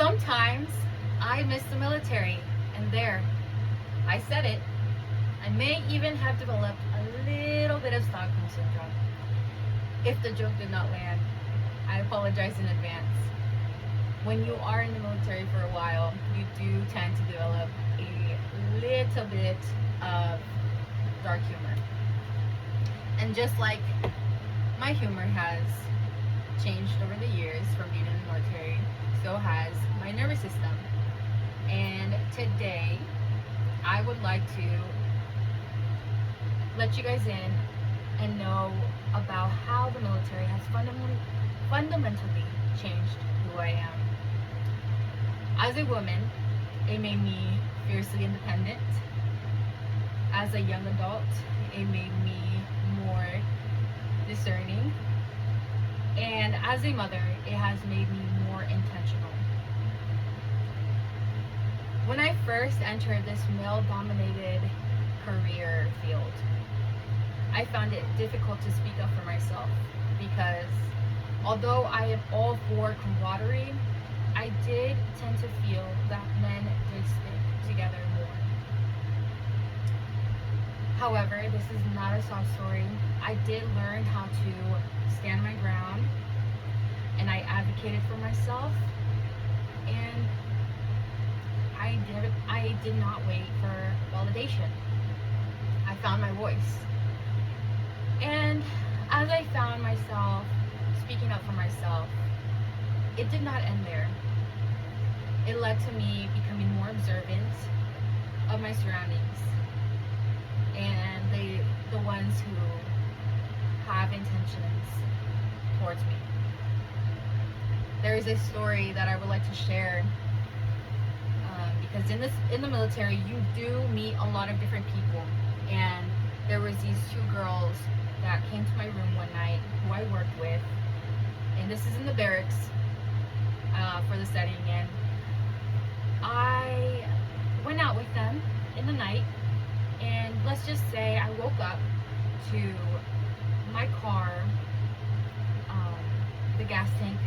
Sometimes I miss the military, and there, I said it. I may even have developed a little bit of Stockholm syndrome. If the joke did not land, I apologize in advance. When you are in the military for a while, you do tend to develop a little bit of dark humor. And just like my humor has changed over the years from being in the military, so has my nervous system. And today, I would like to let you guys in and know about how the military has fundamentally changed who I am. As a woman, it made me fiercely independent. As a young adult, it made me more discerning. And as a mother, it has made me more intentional. When I first entered this male-dominated career field, I found it difficult to speak up for myself because although I am all for camaraderie, I did tend to feel that men did stick together more. However, this is not a sob story. I did learn how to stand my ground, and I advocated for myself, and I did not wait for validation. I found my voice. And as I found myself speaking up for myself, it did not end there. It led to me becoming more observant of my surroundings and the ones who have intentions towards me. There is a story that I would like to share because in the military you do meet a lot of different people, and there was these two girls that came to my room one night who I worked with, and this is in the barracks for the setting, and I went out with them in the night, and let's just say I woke up to my car, the gas tank,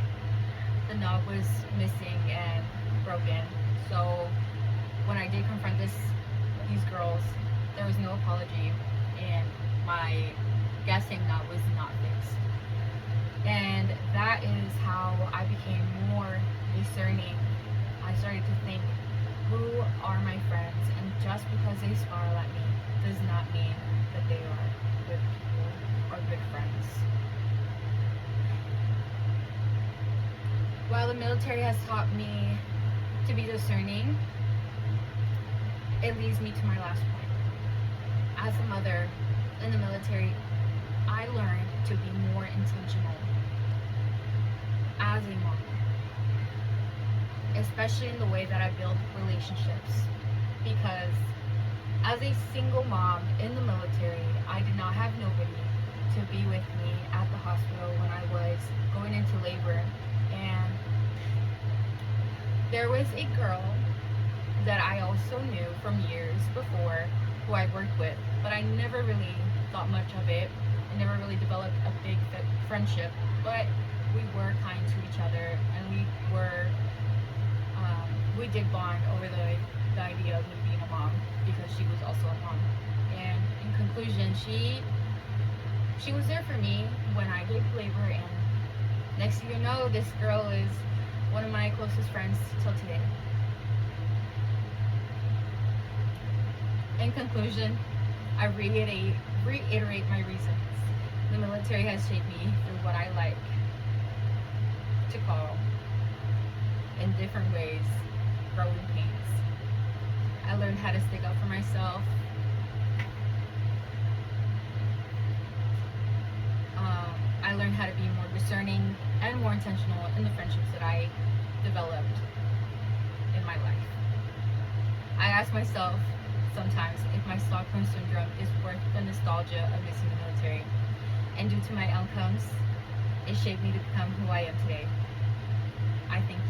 the knob was missing and broken. So when I did confront these girls, there was no apology, and my gas tank knob was not fixed. And that is how I became more discerning. I started to think, who are my friends? And just because they smile at me does not mean that they are good people or good friends. While the military has taught me to be discerning, it leads me to my last point. As a mother in the military, I learned to be more intentional as a mom, especially in the way that I build relationships, because as a single mom in the military, I did not have nobody to be with me at the hospital when I was going into labor. And there was a girl that I also knew from years before who I worked with, but I never really thought much of it. I never really developed a big friendship, but we were kind to each other, and we did bond over the idea of me being a mom, because she was also a mom. And in conclusion, she was there for me when I gave labor, and next thing you know, this girl is one of my closest friends till today. In conclusion, I reiterate my reasons. The military has shaped me through what I like to call, in different ways, growing pains. I learned how to stick up for myself. I learned how to be more discerning and more intentional in the friendships that I developed in my life. I ask myself sometimes if my Stockholm syndrome is worth the nostalgia of missing the military. And due to my outcomes, it shaped me to become who I am today. I thank you.